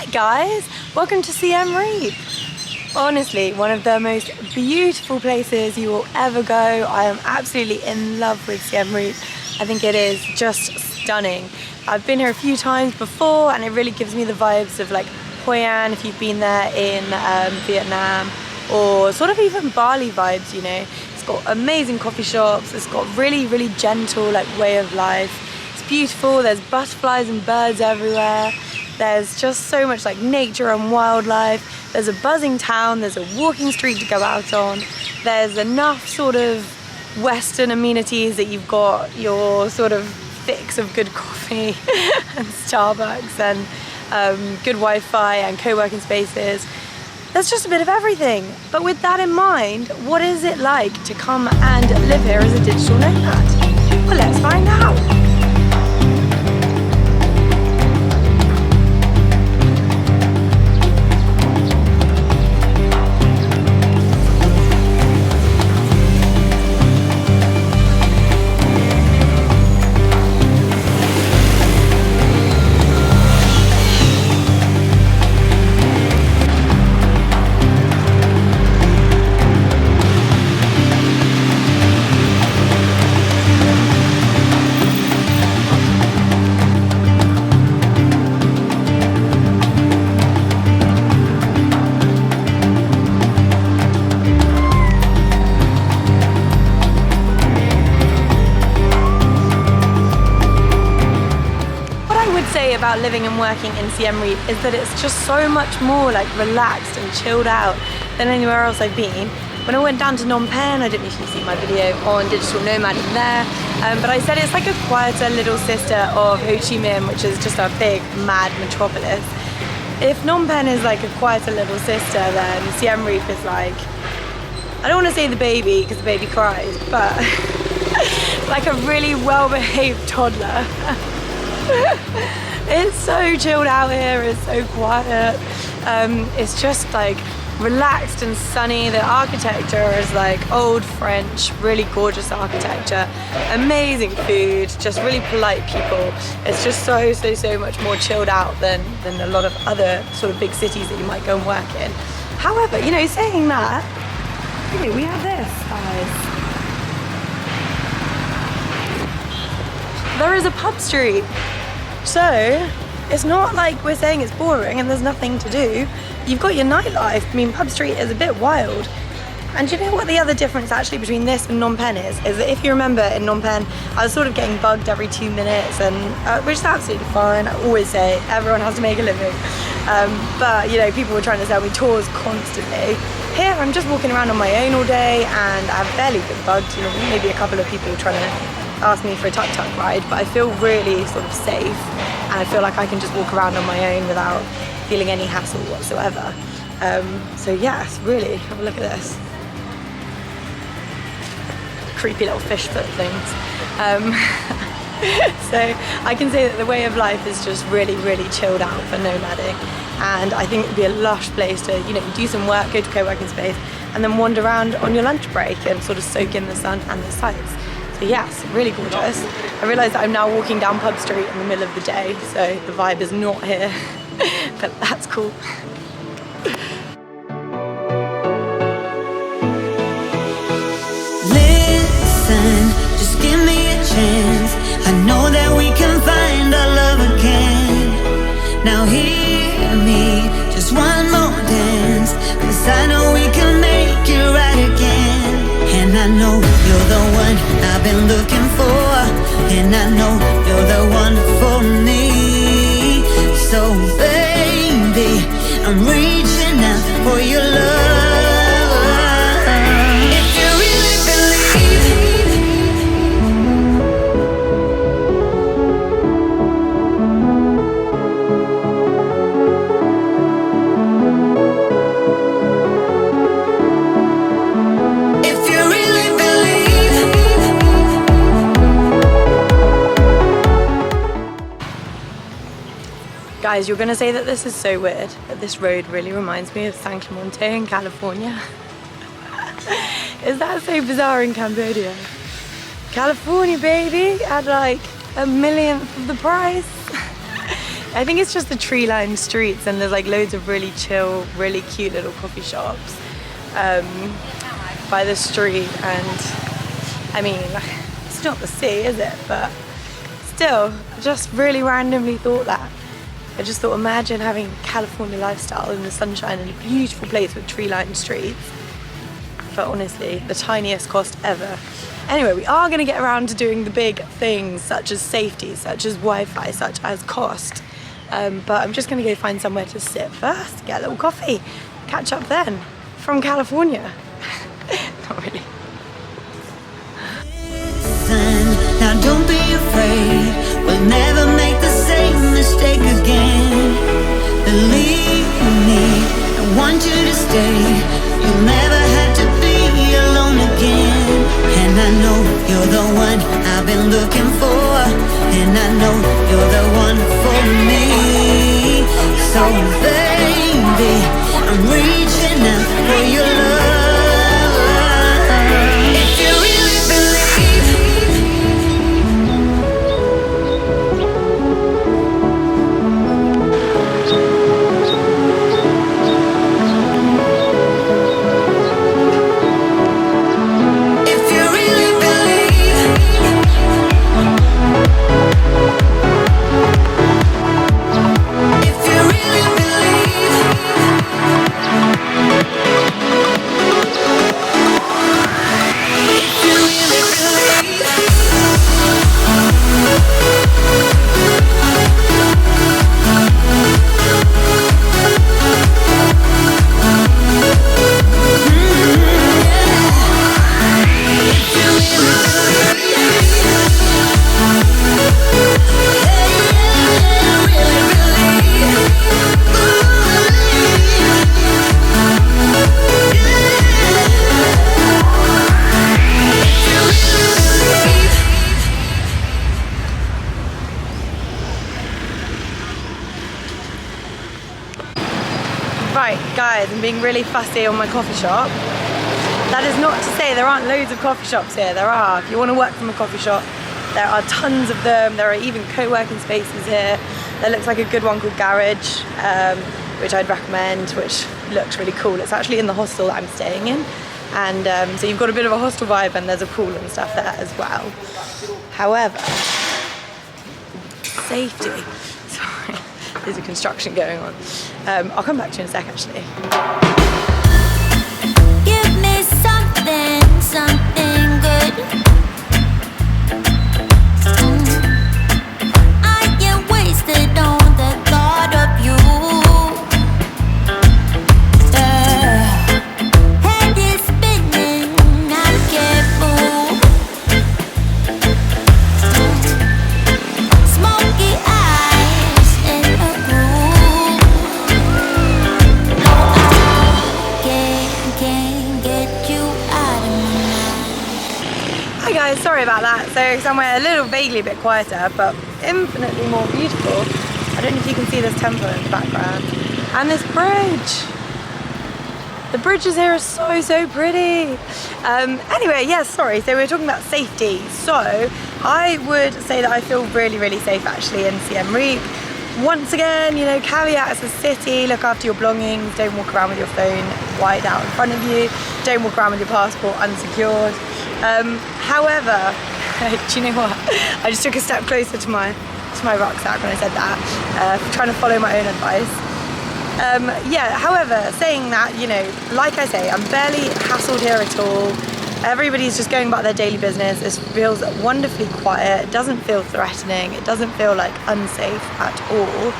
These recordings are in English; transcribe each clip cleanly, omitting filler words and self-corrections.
Hi guys, welcome to Siem Reap. Honestly, one of the most beautiful places you will ever go. I am absolutely in love with Siem Reap. I think it is just stunning. I've been here a few times before and it really gives me the vibes of like Hoi An if you've been there in Vietnam, or sort of even Bali vibes, you know. It's got amazing coffee shops, it's got really gentle like way of life. It's beautiful, there's butterflies and birds everywhere. There's just so much like nature and wildlife. There's a buzzing town, there's a walking street to go out on. There's enough sort of Western amenities that you've got your sort of fix of good coffee and Starbucks and good Wi-Fi and co-working spaces. There's just a bit of everything. But with that in mind, what is it like to come and live here as a digital nomad? Well, let's find out. About living and working in Siem Reap is that it's just so much more like relaxed and chilled out than anywhere else I've been. When I went down to Phnom Penh, I don't know if you've seen my video on digital nomad in there, but I said it's like a quieter little sister of Ho Chi Minh, which is just a big mad metropolis. If Phnom Penh is like a quieter little sister, then Siem Reap is like, I don't want to say the baby because the baby cries, but like a really well-behaved toddler. It's so chilled out here, it's so quiet. It's just like relaxed and sunny. The architecture is like old French, really gorgeous architecture, amazing food, just really polite people. It's just so much more chilled out than a lot of other sort of big cities that you might go and work in. However, you know, saying that, okay, we have this, guys. There is a pub street. So, it's not like we're saying it's boring and there's nothing to do. You've got your nightlife. I mean, Pub Street is a bit wild. And do you know what the other difference actually between this and Phnom Penh is? Is that if you remember in Phnom Penh, I was sort of getting bugged every 2 minutes, and which is absolutely fine. I always say everyone has to make a living. But, you know, people were trying to sell me tours constantly. Here, I'm just walking around on my own all day and I've barely been bugged. You know, maybe a couple of people trying to ask me for a tuk-tuk ride, but I feel really sort of safe and I feel like I can just walk around on my own without feeling any hassle whatsoever. So yes, really, have a look at this. Creepy little fish foot things. So I can say that the way of life is just really chilled out for nomading, and I think it would be a lush place to, you know, do some work, go to co-working space, and then wander around on your lunch break and sort of soak in the sun and the sights. So yes, really gorgeous. I realise that I'm now walking down Pub Street in the middle of the day, so the vibe is not here, but that's cool. Listen, just give me a chance. I know that we can find our love again. Now hear me, just one more dance, 'cause I know we can make it right again. And I know you're the one I've been looking for, and I know you're the one for me. So baby, I'm reaching out for your love. If you really Guys, you're gonna say that this is so weird, but this road really reminds me of San Clemente in California. Is that so bizarre in Cambodia? California, baby, at like 1/1000th of the price. I think it's just the tree-lined streets, and there's like loads of really chill, really cute little coffee shops by the street. And I mean, it's not the sea, is it? But still, just really randomly thought that. I just thought, imagine having California lifestyle in the sunshine in a beautiful place with tree-lined streets. But honestly, the tiniest cost ever. Anyway, we are going to get around to doing the big things, such as safety, such as Wi-Fi, such as cost. But I'm just going to go find somewhere to sit first, get a little coffee, catch up then. From California. Not really. Now don't be afraid, we'll never make the same mistake again. Believe me, I want you to stay. You'll never have to be alone again. And I know you're the one I've been looking for, and I know you're the one for me. So baby, I'm reaching out for your love. If you really believe, if you really believe, if you really believe, if you really believe. Right, guys, I'm being really fussy on my coffee shop. That is not to say there aren't loads of coffee shops here. There are. If you want to work from a coffee shop, there are tons of them. There are even co-working spaces here. There looks like a good one called Garage, which I'd recommend, which looks really cool. It's actually in the hostel that I'm staying in. And so you've got a bit of a hostel vibe, and there's a pool and stuff there as well. However, safety. Sorry, there's a construction going on. I'll come back to you in a sec, actually. Give me something good. I get wasted on the thought of you. Head is spinning, I'm careful. Smoky eyes in a room. Can't get you out of my mind. Hi guys, sorry about that. So somewhere a little vaguely a bit quieter, but infinitely more beautiful. I don't know if you can see this temple in the background. And this bridge. The bridges here are so pretty. Anyway, yes, sorry. So we're talking about safety. So I would say that I feel really safe actually in Siem Reap. Once again, you know, caveat, it's a city, look after your belongings, don't walk around with your phone wide out in front of you, don't walk around with your passport unsecured. However, do you know what? I just took a step closer to my rucksack when I said that, trying to follow my own advice. Yeah, however, saying that, you know, like I say, I'm barely hassled here at all. Everybody's just going about their daily business. It feels wonderfully quiet. It doesn't feel threatening. It doesn't feel like unsafe at all.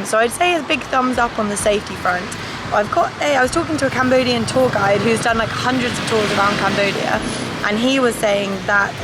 So I'd say a big thumbs up on the safety front. I was talking to a Cambodian tour guide who's done like hundreds of tours around Cambodia, and he was saying that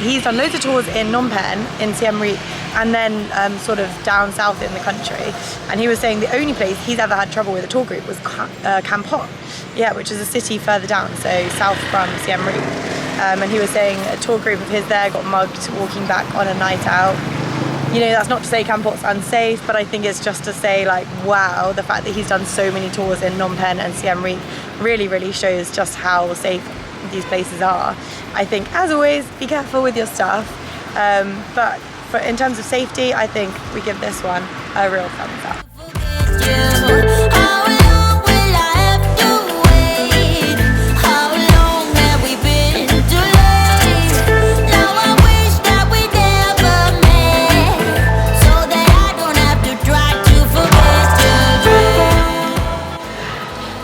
he's done loads of tours in Phnom Penh, in Siem Reap, and then sort of down south in the country. And he was saying the only place he's ever had trouble with a tour group was Kampot, yeah, which is a city further down, so south from Siem Reap. And he was saying a tour group of his there got mugged walking back on a night out. You know, that's not to say Kampot's unsafe, but I think it's just to say, like, wow, the fact that he's done so many tours in Phnom Penh and Siem Reap really shows just how safe these places are. I think, as always, be careful with your stuff. But in terms of safety, I think we give this one a real thumbs up.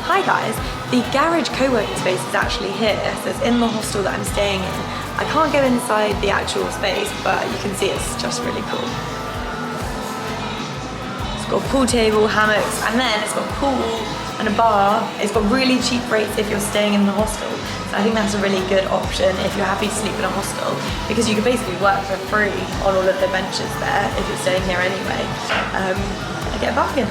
Hi guys, the garage co-working space is actually here, so it's in the hostel that I'm staying in. I can't go inside the actual space, but you can see it's just really cool. It's got a pool table, hammocks, and then it's got a pool and a bar. It's got really cheap rates if you're staying in the hostel. So I think that's a really good option if you're happy to sleep in a hostel, because you can basically work for free on all of the benches there if you're staying here anyway. I get a bargain.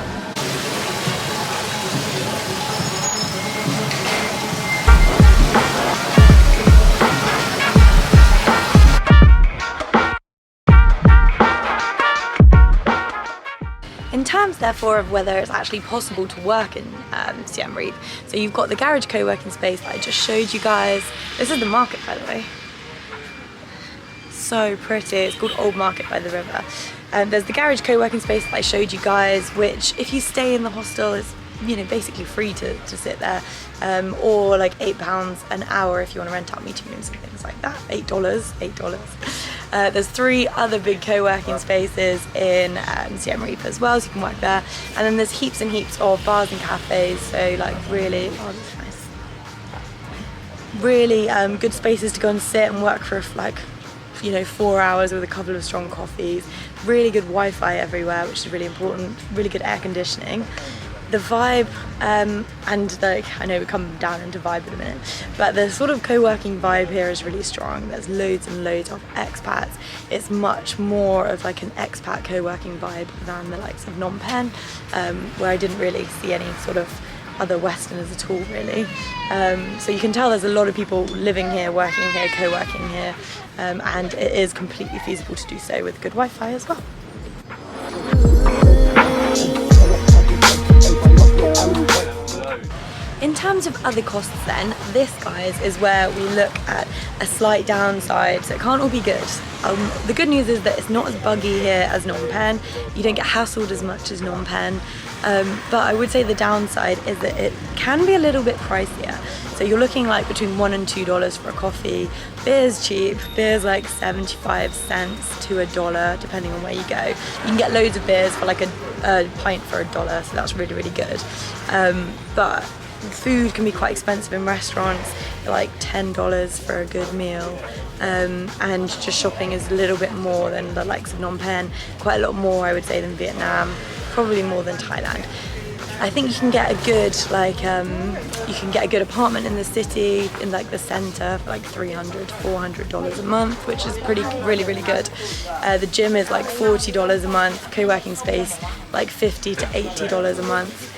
In terms, therefore, of whether it's actually possible to work in Siem Reap, so you've got the garage co-working space that I just showed you guys. This is the market, by the way. So pretty. It's called Old Market by the river. There's the garage co-working space that I showed you guys, which if you stay in the hostel is, you know, basically free to sit there, or like £8 an hour if you want to rent out meeting rooms and things like that. $8. There's 3 other big co-working spaces in Siem Reap as well, so you can work there. And then there's heaps and heaps of bars and cafes, so like really, oh, that's nice. Really good spaces to go and sit and work for like, you know, 4 hours with a couple of strong coffees. Really good Wi-Fi everywhere, which is really important. Really good air conditioning. The vibe, and like, I know we come down into vibe in a minute, but the sort of co-working vibe here is really strong. There's loads and loads of expats. It's much more of like an expat co-working vibe than the likes of Phnom Penh, where I didn't really see any sort of other Westerners at all, really. So you can tell there's a lot of people living here, working here, co-working here, and it is completely feasible to do so with good Wi-Fi as well. In terms of other costs then, this, guys, is where we look at a slight downside, so it can't all be good. The good news is that it's not as buggy here as Phnom Penh. You don't get hassled as much as Phnom Penh, but I would say the downside is that it can be a little bit pricier. So you're looking like between $1 and $2 for a coffee. Beer's cheap, beer's like 75 cents to $1, depending on where you go. You can get loads of beers for like a pint for $1, so that's really, really good. But food can be quite expensive in restaurants, like $10 for a good meal, and just shopping is a little bit more than the likes of Phnom Penh, quite a lot more I would say than Vietnam, probably more than Thailand. I think you can get a good you can get a good apartment in the city, in like the centre, for like $300 to $400 a month, which is really, really good. The gym is like $40 a month, co-working space like $50 to $80 a month.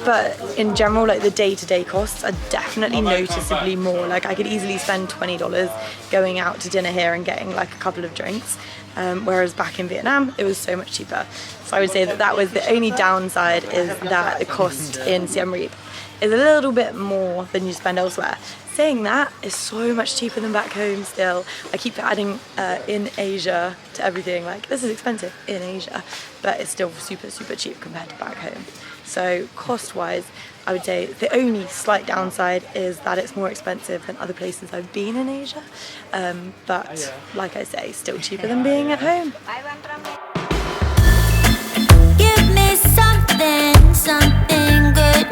But in general, like the day-to-day costs are definitely noticeably more. Like I could easily spend $20 going out to dinner here and getting like a couple of drinks, whereas back in Vietnam it was so much cheaper. So I would say that that was the only downside, is that the cost in Siem Reap is a little bit more than you spend elsewhere. Saying that, it's so much cheaper than back home still. I keep adding in Asia to everything, like this is expensive in Asia, but it's still super, super cheap compared to back home. So cost-wise, I would say the only slight downside is that it's more expensive than other places I've been in Asia. But like I say, still cheaper than being at home. Give me something, something good.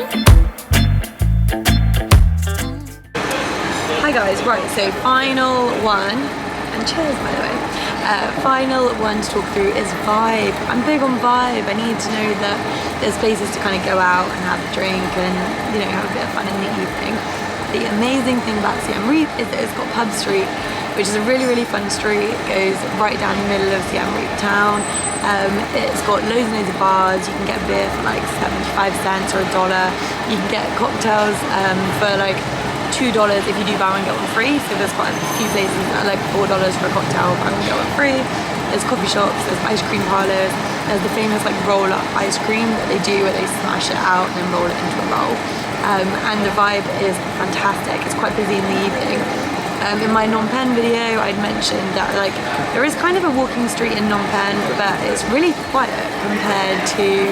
Hi guys, right, so final one, and cheers by the way. Final one to talk through is vibe. I'm big on vibe. I need to know that there's places to kind of go out and have a drink and, you know, have a bit of fun in the evening. The amazing thing about Siem Reap is that it's got Pub Street, which is a really, really fun street. It goes right down the middle of Siem Reap town. It's got loads and loads of bars. You can get beer for like 75 cents or $1. You can get cocktails for like $2 if you do buy one get one free. So there's quite a few places that are like $4 for a cocktail, buy one get one free. There's coffee shops, there's ice cream parlours, there's the famous like roll-up ice cream that they do where they smash it out and then roll it into a roll. And the vibe is fantastic. It's quite busy in the evening. In my Phnom Penh video, I'd mentioned that like there is kind of a walking street in Phnom Penh, but it's really quiet compared to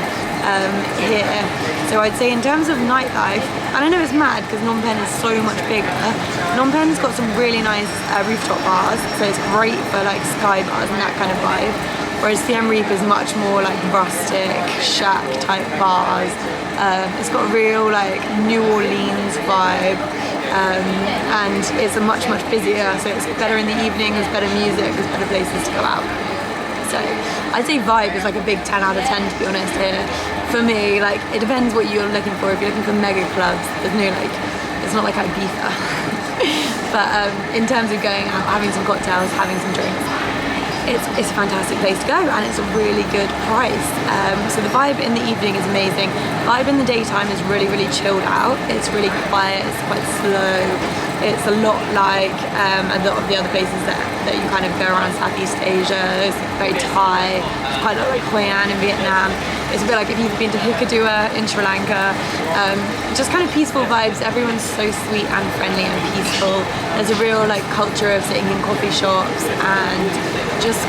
here. So I'd say in terms of nightlife, and I know it's mad because Phnom Penh is so much bigger. Phnom Penh's got some really nice rooftop bars, so it's great for like sky bars and that kind of vibe. Whereas Siem Reap is much more like rustic, shack type bars. It's got a real like New Orleans vibe, and it's a much busier, so it's better in the evening, there's better music, there's better places to go out. So I'd say vibe is like a big 10 out of 10 to be honest here. For me, like it depends what you're looking for. If you're looking for mega clubs, there's no like, it's not like Ibiza. But in terms of going out, having some cocktails, having some drinks, it's a fantastic place to go, and it's a really good price. So the vibe in the evening is amazing. Vibe in the daytime is really chilled out. It's really quiet, it's quite slow. It's a lot like a lot of the other places that you kind of go around Southeast Asia. It's very Thai, quite a lot like Hoi An in Vietnam. It's a bit like if you've been to Hikkaduwa in Sri Lanka. Just kind of peaceful vibes. Everyone's so sweet and friendly and peaceful. There's a real like culture of sitting in coffee shops and just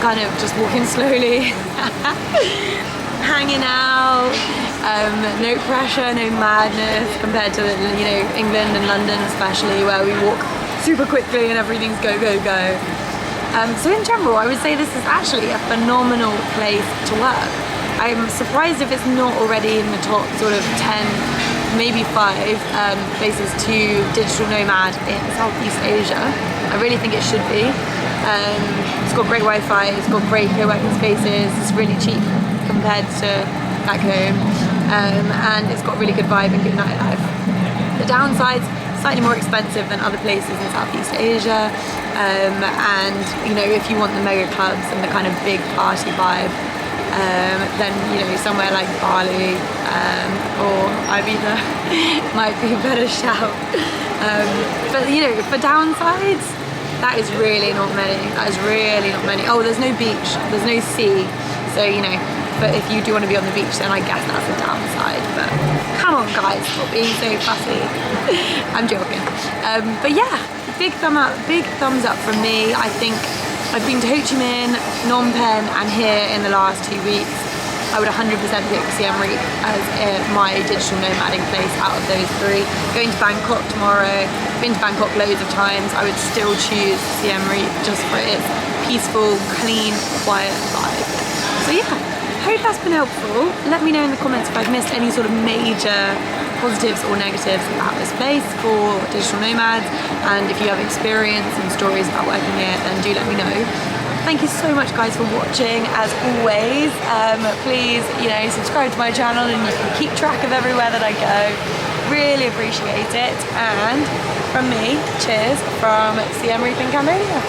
walking slowly, hanging out. No pressure, no madness compared to England and London especially, where we walk super quickly and everything's go. So in general, I would say this is actually a phenomenal place to work. I'm surprised if it's not already in the top sort of 10, maybe 5 places to digital nomad in Southeast Asia. I really think it should be. It's got great Wi-Fi, it's got great co-working spaces, it's really cheap compared to back home, and it's got really good vibe and good nightlife. The downsides, slightly more expensive than other places in Southeast Asia, and if you want the mega clubs and the kind of big party vibe, then somewhere like Bali or Ibiza might be a better shout. But for downsides, that is really not many. Oh, there's no beach, there's no sea, so but if you do want to be on the beach, then I guess that's a downside. But come on guys, stop being so fussy. I'm joking. But yeah, big thumbs up from me. I think I've been to Ho Chi Minh, Phnom Penh and here in the last 2 weeks. I would 100% pick Siem Reap as my digital nomading place out of those 3. Going to Bangkok tomorrow. Been to Bangkok loads of times. I would still choose Siem Reap just for its peaceful, clean, quiet vibe. So yeah, hope that's been helpful. Let me know in the comments if I've missed any sort of major positives or negatives about this place for digital nomads, and if you have experience and stories about working here, then do let me know. Thank you so much guys for watching. As always, please subscribe to my channel and you can keep track of everywhere that I go. Really appreciate it. And from me, cheers from Siem Reap in Cambodia.